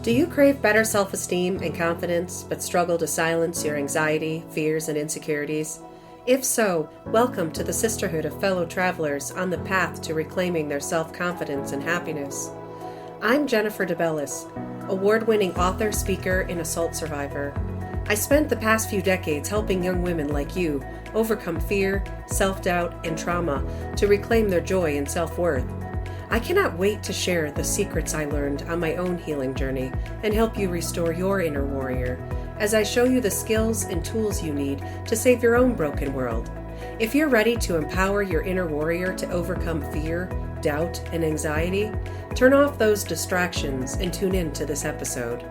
Do you crave better self-esteem and confidence, but struggle to silence your anxiety, fears, and insecurities? If so, welcome to the sisterhood of fellow travelers on the path to reclaiming their self-confidence and happiness. I'm Jennifer DeBellis, award-winning author, speaker, and assault survivor. I spent the past few decades helping young women like you overcome fear, self-doubt, and trauma to reclaim their joy and self-worth. I cannot wait to share the secrets I learned on my own healing journey and help you restore your inner warrior as I show you the skills and tools you need to save your own broken world. If you're ready to empower your inner warrior to overcome fear, doubt, and anxiety, turn off those distractions and tune in to this episode.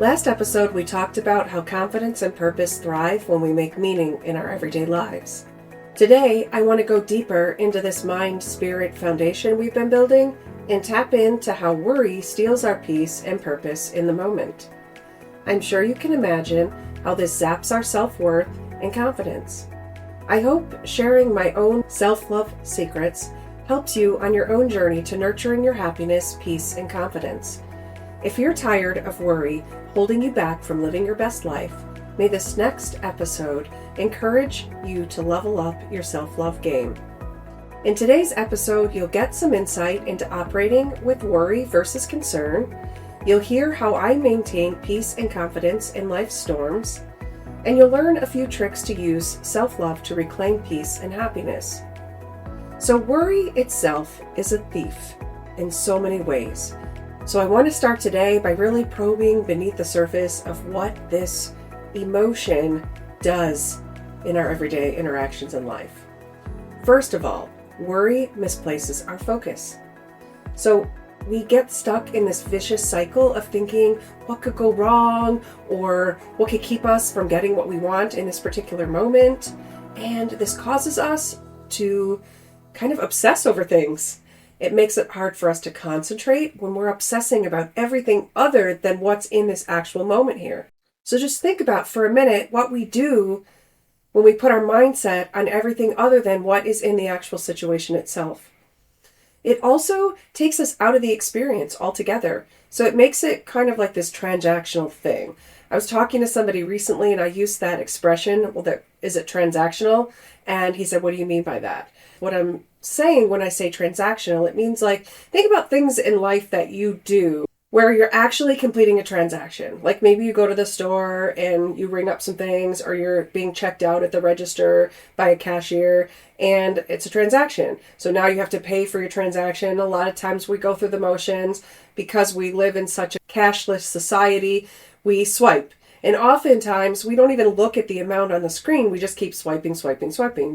Last episode, we talked about how confidence and purpose thrive when we make meaning in our everyday lives. Today, I want to go deeper into this mind-spirit foundation we've been building and tap into how worry steals our peace and purpose in the moment. I'm sure you can imagine how this zaps our self-worth and confidence. I hope sharing my own self-love secrets helps you on your own journey to nurturing your happiness, peace, and confidence. If you're tired of worry holding you back from living your best life, may this next episode encourage you to level up your self-love game. In today's episode, you'll get some insight into operating with worry versus concern. You'll hear how I maintain peace and confidence in life's storms, and you'll learn a few tricks to use self-love to reclaim peace and happiness. So worry itself is a thief in so many ways. So I want to start today by really probing beneath the surface of what this emotion does in our everyday interactions in life. First of all, worry misplaces our focus. So we get stuck in this vicious cycle of thinking what could go wrong or what could keep us from getting what we want in this particular moment. And this causes us to kind of obsess over things. It makes it hard for us to concentrate when we're obsessing about everything other than what's in this actual moment here. So just think about for a minute what we do when we put our mindset on everything other than what is in the actual situation itself. It also takes us out of the experience altogether. So it makes it kind of like this transactional thing. I was talking to somebody recently and I used that expression, is it transactional? And he said, what do you mean by that? What I'm saying when I say transactional, it means like, think about things in life that you do where you're actually completing a transaction. Like maybe you go to the store and you ring up some things, or you're being checked out at the register by a cashier and it's a transaction. So now you have to pay for your transaction. A lot of times we go through the motions because we live in such a cashless society. We swipe. And oftentimes we don't even look at the amount on the screen. We just keep swiping.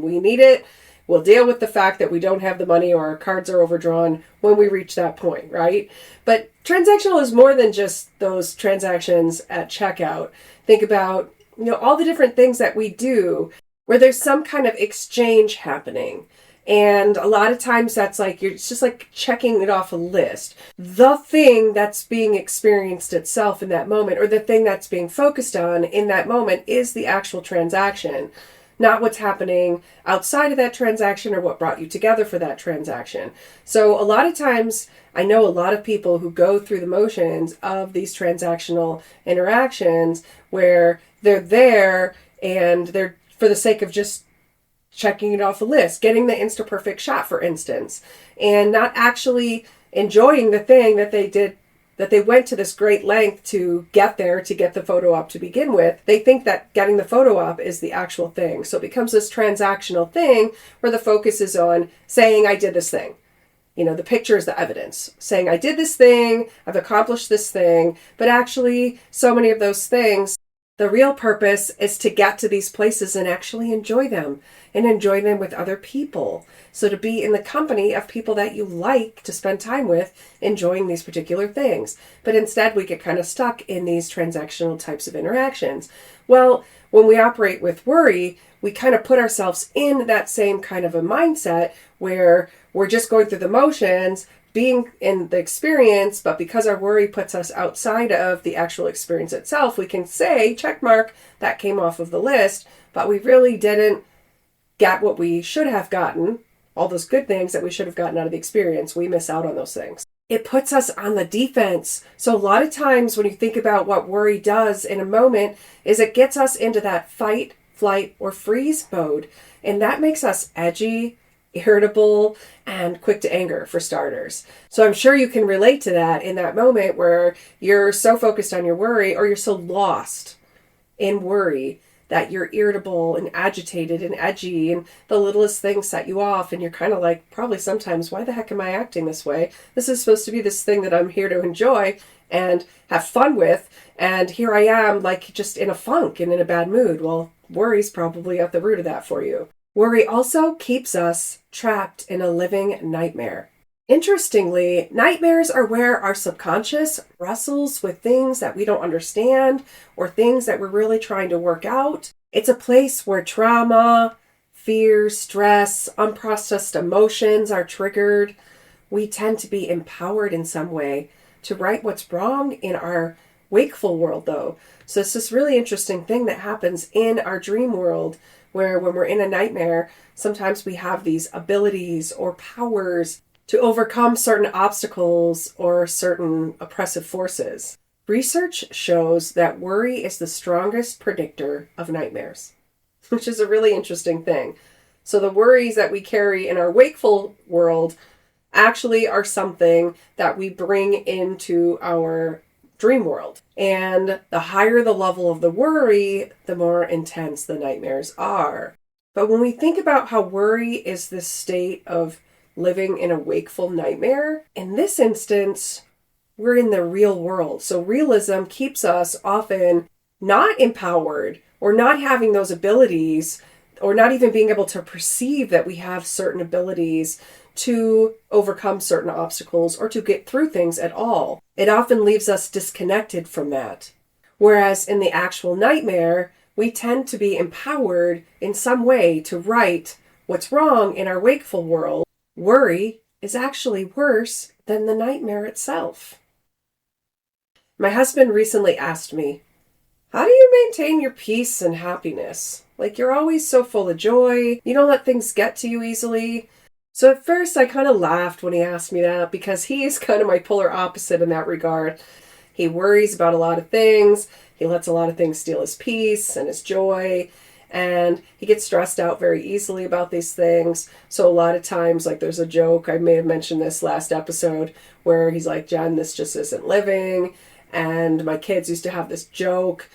We need it. We'll deal with the fact that we don't have the money or our cards are overdrawn when we reach that point, right? But transactional is more than just those transactions at checkout. Think about, all the different things that we do where there's some kind of exchange happening. And a lot of times that's like, it's just like checking it off a list. The thing that's being experienced itself in that moment, or the thing that's being focused on in that moment, is the actual transaction. Not what's happening outside of that transaction or what brought you together for that transaction. So a lot of times, I know a lot of people who go through the motions of these transactional interactions where they're there and they're for the sake of just checking it off a list, getting the Insta-perfect shot, for instance, and not actually enjoying the thing that they did, that they went to this great length to get there, to get the photo op to begin with. They think that getting the photo op is the actual thing. So it becomes this transactional thing where the focus is on saying, I did this thing. The picture is the evidence. Saying, I did this thing, I've accomplished this thing. But actually, so many of those things, the real purpose is to get to these places and actually enjoy them and enjoy them with other people. So to be in the company of people that you like to spend time with, enjoying these particular things. But instead we get kind of stuck in these transactional types of interactions. Well, when we operate with worry, we kind of put ourselves in that same kind of a mindset where we're just going through the motions, being in the experience, but because our worry puts us outside of the actual experience itself, we can say, check mark, that came off of the list, but we really didn't get what we should have gotten, all those good things that we should have gotten out of the experience. We miss out on those things. it puts us on the defense. So a lot of times when you think about what worry does in a moment is it gets us into that fight, flight, or freeze mode. And that makes us edgy, irritable, and quick to anger for starters. So I'm sure you can relate to that in that moment where you're so focused on your worry or you're so lost in worry that you're irritable and agitated and edgy and the littlest things set you off and you're kind of like, probably sometimes, why the heck am I acting this way? This is supposed to be this thing that I'm here to enjoy and have fun with, and here I am like just in a funk and in a bad mood. Well, worry's probably at the root of that for you. Worry also keeps us trapped in a living nightmare. Interestingly, nightmares are where our subconscious wrestles with things that we don't understand or things that we're really trying to work out. It's a place where trauma, fear, stress, unprocessed emotions are triggered. We tend to be empowered in some way to right what's wrong in our wakeful world, though. So it's this really interesting thing that happens in our dream world where when we're in a nightmare, sometimes we have these abilities or powers to overcome certain obstacles or certain oppressive forces. Research shows that worry is the strongest predictor of nightmares, which is a really interesting thing. So the worries that we carry in our wakeful world actually are something that we bring into our dream world. And the higher the level of the worry, the more intense the nightmares are. But when we think about how worry is this state of living in a wakeful nightmare, in this instance, we're in the real world. So realism keeps us often not empowered or not having those abilities or not even being able to perceive that we have certain abilities to overcome certain obstacles or to get through things at all. It often leaves us disconnected from that. Whereas in the actual nightmare, we tend to be empowered in some way to right what's wrong in our wakeful world. Worry is actually worse than the nightmare itself. My husband recently asked me, how do you maintain your peace and happiness? Like, you're always so full of joy. You don't let things get to you easily. So at first I kind of laughed when he asked me that because he is kind of my polar opposite in that regard. He worries about a lot of things. He lets a lot of things steal his peace and his joy. And he gets stressed out very easily about these things. So a lot of times, like, there's a joke, I may have mentioned this last episode, where he's like, Jen, this just isn't living. And my kids used to have this joke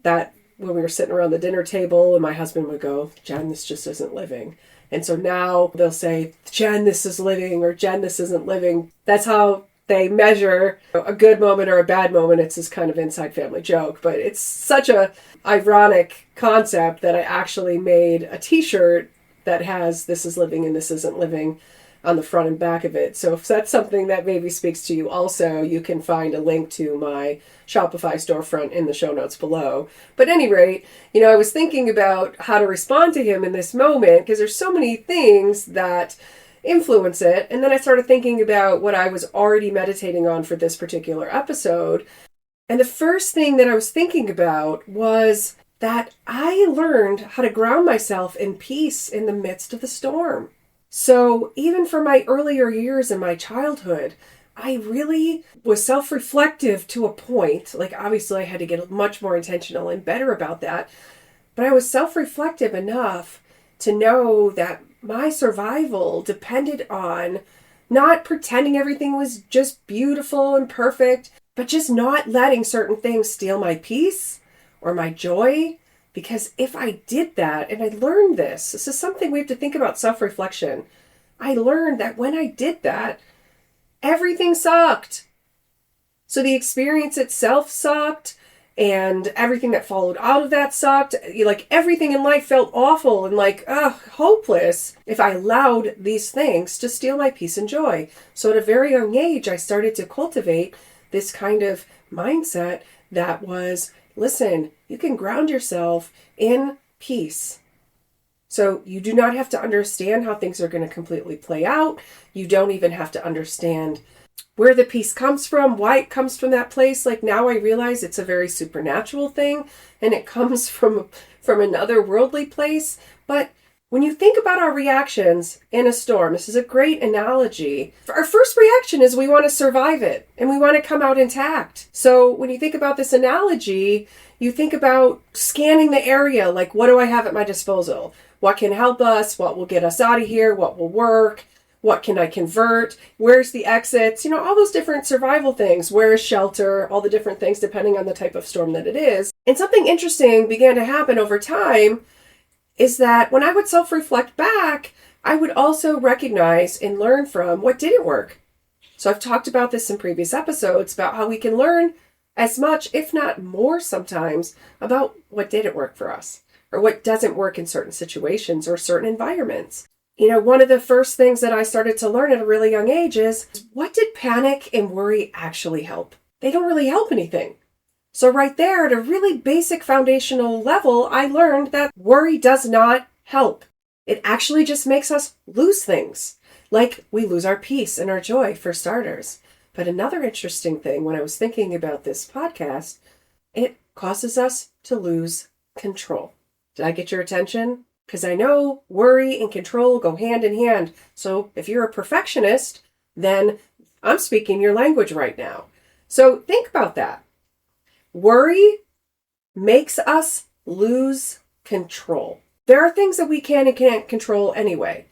that when we were sitting around the dinner table and my husband would go, Jen, this just isn't living. And so now they'll say, Jen, this is living, or Jen, this isn't living. That's how they measure a good moment or a bad moment. It's this kind of inside family joke, but it's such a ironic concept that I actually made a t-shirt that has this is living and this isn't living on the front and back of it. So if that's something that maybe speaks to you also, you can find a link to my Shopify storefront in the show notes below. But at any rate, I was thinking about how to respond to him in this moment because there's so many things that influence it. And then I started thinking about what I was already meditating on for this particular episode. And the first thing that I was thinking about was that I learned how to ground myself in peace in the midst of the storm. So even for my earlier years in my childhood, I really was self-reflective to a point. Like, obviously I had to get much more intentional and better about that. But I was self-reflective enough to know that my survival depended on not pretending everything was just beautiful and perfect, but just not letting certain things steal my peace or my joy. Because if I did that, and I learned this is something we have to think about, self-reflection. I learned that when I did that, everything sucked. So the experience itself sucked, and everything that followed out of that sucked. Like, everything in life felt awful and hopeless if I allowed these things to steal my peace and joy. So at a very young age, I started to cultivate this kind of mindset that was, listen, you can ground yourself in peace. So you do not have to understand how things are going to completely play out. You don't even have to understand where the peace comes from, why it comes from that place. Like, now I realize it's a very supernatural thing and it comes from another worldly place. But When you think about our reactions in a storm, this is a great analogy. Our first reaction is we want to survive it and we want to come out intact. So when you think about this analogy, you think about scanning the area, like what do I have at my disposal? What can help us? What will get us out of here? What will work? What can I convert? Where's the exits? All those different survival things. Where is shelter? All the different things depending on the type of storm that it is. And something interesting began to happen over time is that when I would self-reflect back, I would also recognize and learn from what didn't work. So I've talked about this in previous episodes about how we can learn as much, if not more sometimes, about what didn't work for us or what doesn't work in certain situations or certain environments. One of the first things that I started to learn at a really young age is, what did panic and worry actually help? They don't really help anything. So right there, at a really basic foundational level, I learned that worry does not help. It actually just makes us lose things. Like we lose our peace and our joy, for starters. But another interesting thing when I was thinking about this podcast, it causes us to lose control. Did I get your attention? Because I know worry and control go hand in hand. So if you're a perfectionist, then I'm speaking your language right now. So think about that. Worry makes us lose control. There are things that we can and can't control anyway.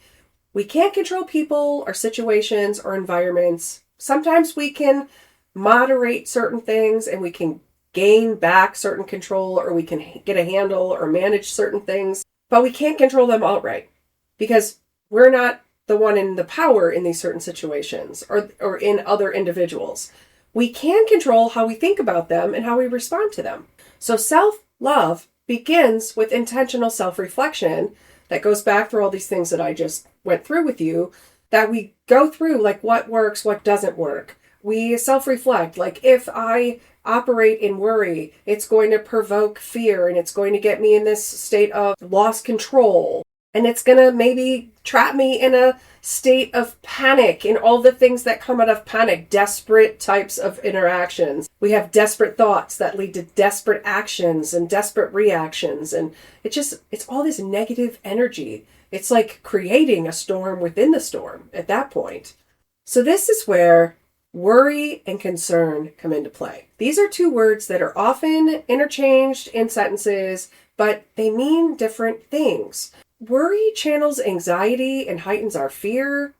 We can't control people or situations or environments. Sometimes we can moderate certain things and we can gain back certain control, or we can get a handle or manage certain things, but we can't control them outright because we're not the one in the power in these certain situations or in other individuals. We can control how we think about them and how we respond to them. So self-love begins with intentional self-reflection that goes back through all these things that I just went through with you, that we go through, like what works, what doesn't work. We self-reflect, like if I operate in worry, it's going to provoke fear and it's going to get me in this state of lost control. And it's going to maybe trap me in a state of panic and all the things that come out of panic, desperate types of interactions. We have desperate thoughts that lead to desperate actions and desperate reactions. And it's all this negative energy. It's like creating a storm within the storm at that point. So this is where worry and concern come into play. These are two words that are often interchanged in sentences, but they mean different things. Worry channels anxiety and heightens our fear,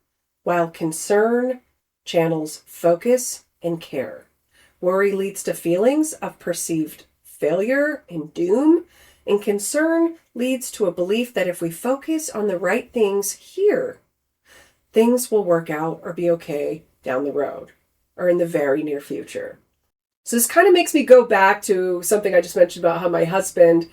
while concern channels focus and care. Worry leads to feelings of perceived failure and doom, and concern leads to a belief that if we focus on the right things here, things will work out or be okay down the road or in the very near future. So this kind of makes me go back to something I just mentioned about how my husband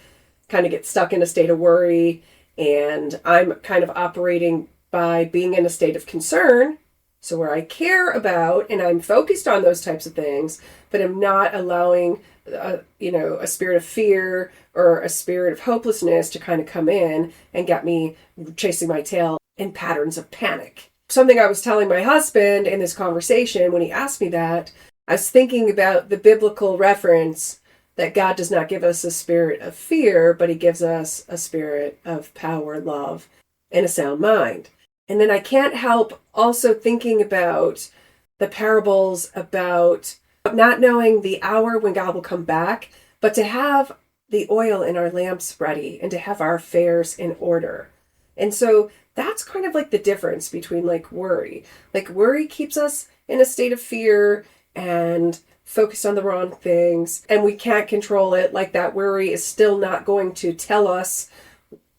kind of gets stuck in a state of worry, and I'm kind of operating by being in a state of concern. So where I care about and I'm focused on those types of things, but I'm not allowing, a spirit of fear or a spirit of hopelessness to kind of come in and get me chasing my tail in patterns of panic. Something I was telling my husband in this conversation when he asked me that, I was thinking about the biblical reference that God does not give us a spirit of fear, but he gives us a spirit of power, love, and a sound mind. And then I can't help also thinking about the parables about not knowing the hour when God will come back, but to have the oil in our lamps ready and to have our affairs in order. And so that's kind of like the difference between like worry. Like worry keeps us in a state of fear and focused on the wrong things, and we can't control it. Like that worry is still not going to tell us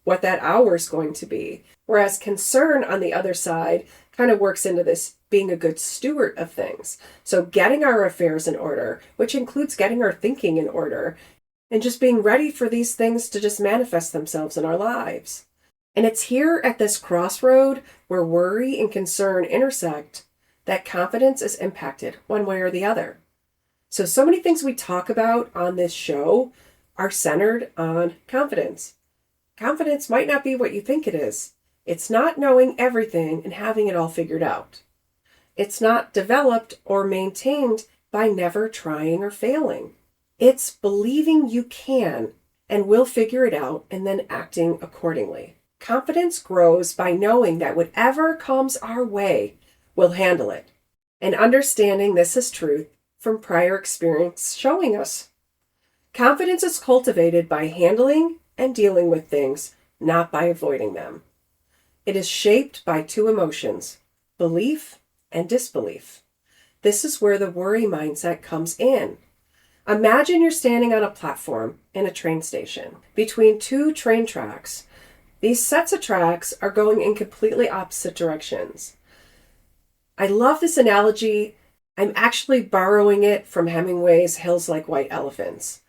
what that hour is going to be. Whereas concern on the other side kind of works into this being a good steward of things. So getting our affairs in order, which includes getting our thinking in order, and just being ready for these things to just manifest themselves in our lives. And it's here at this crossroad where worry and concern intersect that confidence is impacted one way or the other. So many things we talk about on this show are centered on confidence. Confidence might not be what you think it is. It's not knowing everything and having it all figured out. It's not developed or maintained by never trying or failing. It's believing you can and will figure it out and then acting accordingly. Confidence grows by knowing that whatever comes our way, we'll handle it, and understanding this is truth from prior experience showing us. Confidence is cultivated by handling and dealing with things, not by avoiding them. It is shaped by two emotions, belief and disbelief. This is where the worry mindset comes in. Imagine you're standing on a platform in a train station between two train tracks. These sets of tracks are going in completely opposite directions. I love this analogy. I'm actually borrowing it from Hemingway's Hills Like White Elephants.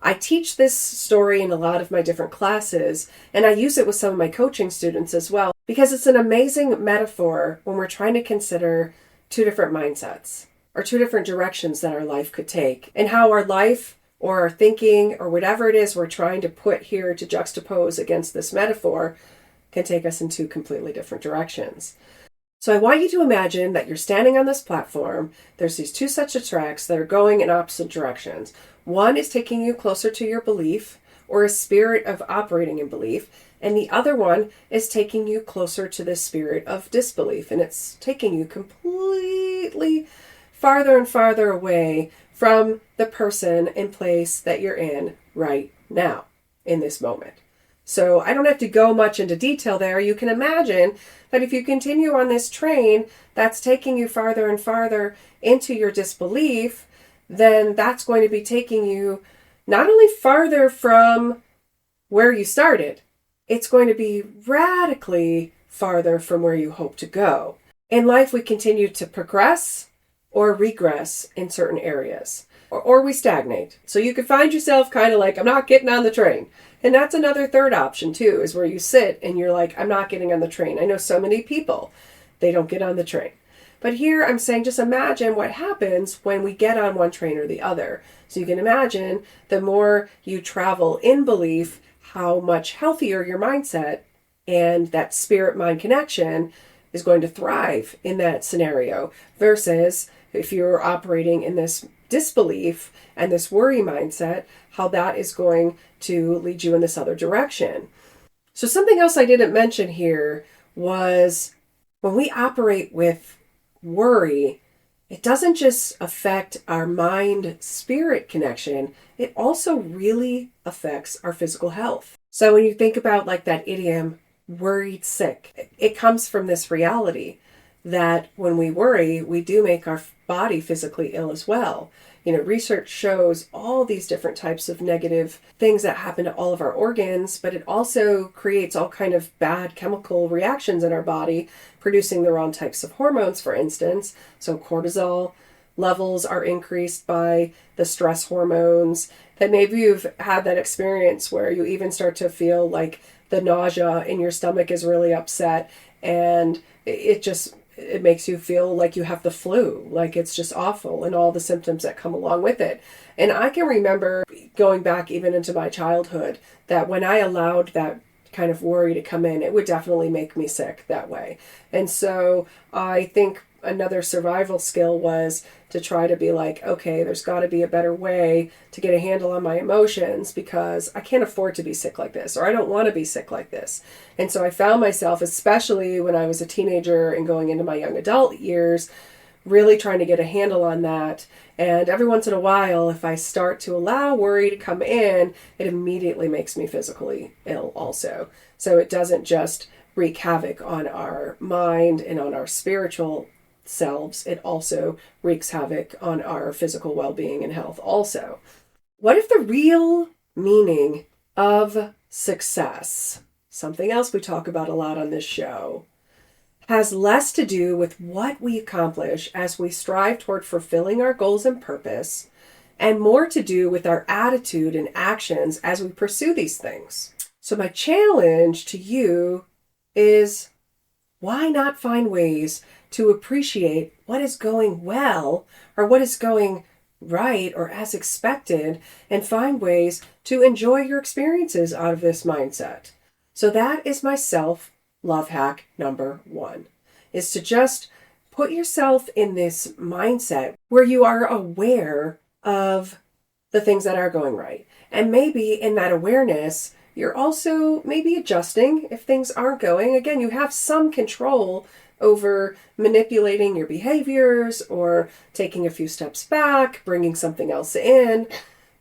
I teach this story in a lot of my different classes, and I use it with some of my coaching students as well, because it's an amazing metaphor when we're trying to consider two different mindsets or two different directions that our life could take, and how our life or our thinking or whatever it is we're trying to put here to juxtapose against this metaphor can take us in two completely different directions. So I want you to imagine that you're standing on this platform. There's these two sets of tracks that are going in opposite directions. One is taking you closer to your belief or a spirit of operating in belief, and the other one is taking you closer to the spirit of disbelief, and it's taking you completely farther and farther away from the person and place that you're in right now, in this moment. So I don't have to go much into detail there. You can imagine that if you continue on this train that's taking you farther and farther into your disbelief, then that's going to be taking you not only farther from where you started, it's going to be radically farther from where you hope to go. In life, we continue to progress or regress in certain areas, or we stagnate. So you could find yourself kind of like, I'm not getting on the train. And that's another third option too, is where you sit and you're like, I'm not getting on the train. I know so many people, they don't get on the train. But here I'm saying, just imagine what happens when we get on one train or the other. So you can imagine the more you travel in belief, how much healthier your mindset and that spirit-mind connection is going to thrive in that scenario, versus if you're operating in this disbelief and this worry mindset, how that is going to lead you in this other direction. So something else I didn't mention here was when we operate with worry, it doesn't just affect our mind-spirit connection, it also really affects our physical health. So when you think about like that idiom, worried sick, it comes from this reality that when we worry, we do make our body physically ill as well. You know, research shows all these different types of negative things that happen to all of our organs, but it also creates all kind of bad chemical reactions in our body, producing the wrong types of hormones, for instance. So cortisol levels are increased by the stress hormones. That maybe you've had that experience where you even start to feel like the nausea in your stomach is really upset, and it makes you feel like you have the flu, like it's just awful, and all the symptoms that come along with it. And I can remember going back even into my childhood that when I allowed that kind of worry to come in, it would definitely make me sick that way. And so I think another survival skill was to try to be like, okay, there's got to be a better way to get a handle on my emotions, because I can't afford to be sick like this, or I don't want to be sick like this. And so I found myself, especially when I was a teenager and going into my young adult years, really trying to get a handle on that. And every once in a while, if I start to allow worry to come in, it immediately makes me physically ill also. So it doesn't just wreak havoc on our mind and on our spiritual selves, it also wreaks havoc on our physical well-being and health also. What if the real meaning of success, something else we talk about a lot on this show, has less to do with what we accomplish as we strive toward fulfilling our goals and purpose, and more to do with our attitude and actions as we pursue these things? So my challenge to you is, why not find ways to appreciate what is going well or what is going right or as expected, and find ways to enjoy your experiences out of this mindset? So that is my self-love hack number 1, is to just put yourself in this mindset where you are aware of the things that are going right. And maybe in that awareness, You're also maybe adjusting if things aren't going. Again, you have some control over manipulating your behaviors or taking a few steps back, bringing something else in,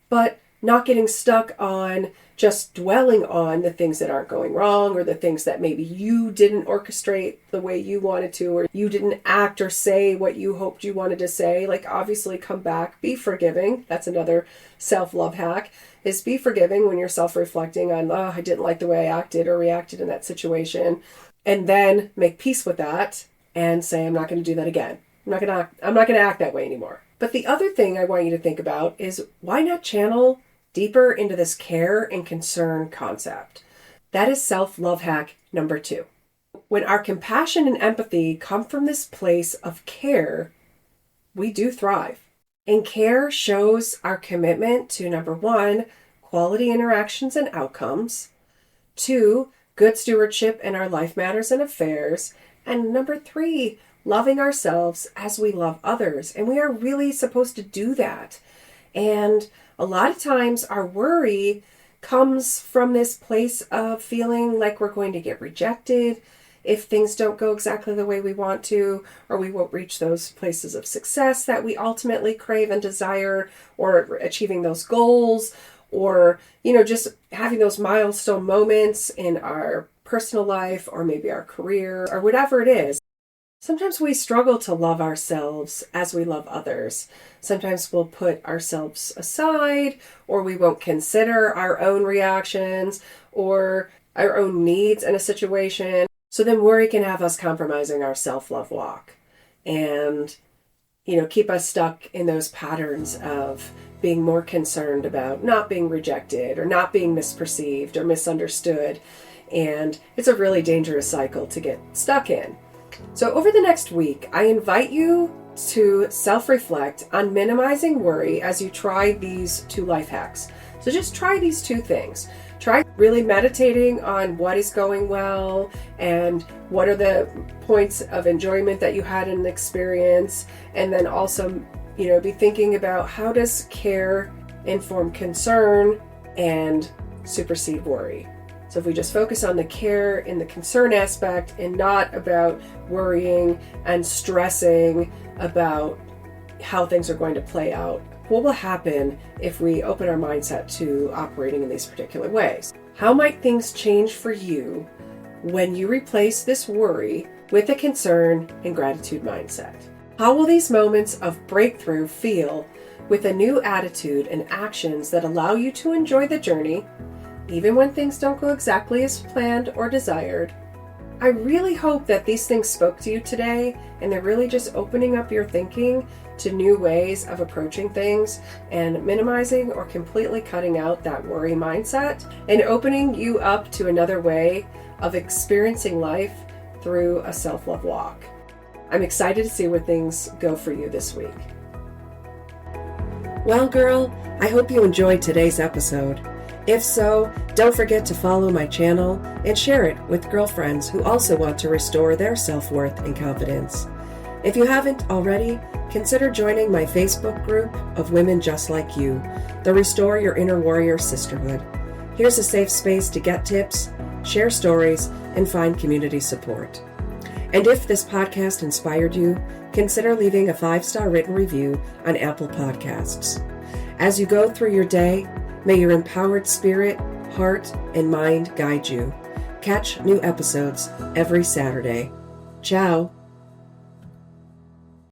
but not getting stuck on just dwelling on the things that aren't going wrong or the things that maybe you didn't orchestrate the way you wanted to, or you didn't act or say what you hoped you wanted to say. Like, obviously come back, be forgiving. That's another self-love hack, is be forgiving when you're self-reflecting on, oh, I didn't like the way I acted or reacted in that situation. And then make peace with that and say, I'm not going to do that again. I'm not going to act that way anymore. But the other thing I want you to think about is, why not channel deeper into this care and concern concept? That is self-love hack number 2. When our compassion and empathy come from this place of care, we do thrive. And care shows our commitment to, number 1, quality interactions and outcomes, 2, good stewardship in our life matters and affairs, and number 3, loving ourselves as we love others. And we are really supposed to do that. And a lot of times our worry comes from this place of feeling like we're going to get rejected if things don't go exactly the way we want to, or we won't reach those places of success that we ultimately crave and desire, or achieving those goals, or, just having those milestone moments in our personal life, or maybe our career, or whatever it is. Sometimes we struggle to love ourselves as we love others. Sometimes we'll put ourselves aside, or we won't consider our own reactions or our own needs in a situation. So then worry can have us compromising our self-love walk and, keep us stuck in those patterns of being more concerned about not being rejected or not being misperceived or misunderstood. And it's a really dangerous cycle to get stuck in. So over the next week, I invite you to self-reflect on minimizing worry as you try these 2 life hacks. So just try these 2 things. Try really meditating on what is going well and what are the points of enjoyment that you had in the experience. And then also, be thinking about, how does care inform concern and supersede worry? So if we just focus on the care and the concern aspect and not about worrying and stressing about how things are going to play out, what will happen if we open our mindset to operating in these particular ways? How might things change for you when you replace this worry with a concern and gratitude mindset? How will these moments of breakthrough feel with a new attitude and actions that allow you to enjoy the journey, even when things don't go exactly as planned or desired? I really hope that these things spoke to you today, and they're really just opening up your thinking to new ways of approaching things and minimizing or completely cutting out that worry mindset and opening you up to another way of experiencing life through a self-love walk. I'm excited to see where things go for you this week. Well, girl, I hope you enjoyed today's episode. If so, don't forget to follow my channel and share it with girlfriends who also want to restore their self-worth and confidence. If you haven't already, consider joining my Facebook group of women just like you, the Restore Your Inner Warrior Sisterhood. Here's a safe space to get tips, share stories, and find community support. And if this podcast inspired you, consider leaving a 5-star written review on Apple Podcasts. As you go through your day, may your empowered spirit, heart, and mind guide you. Catch new episodes every Saturday. Ciao.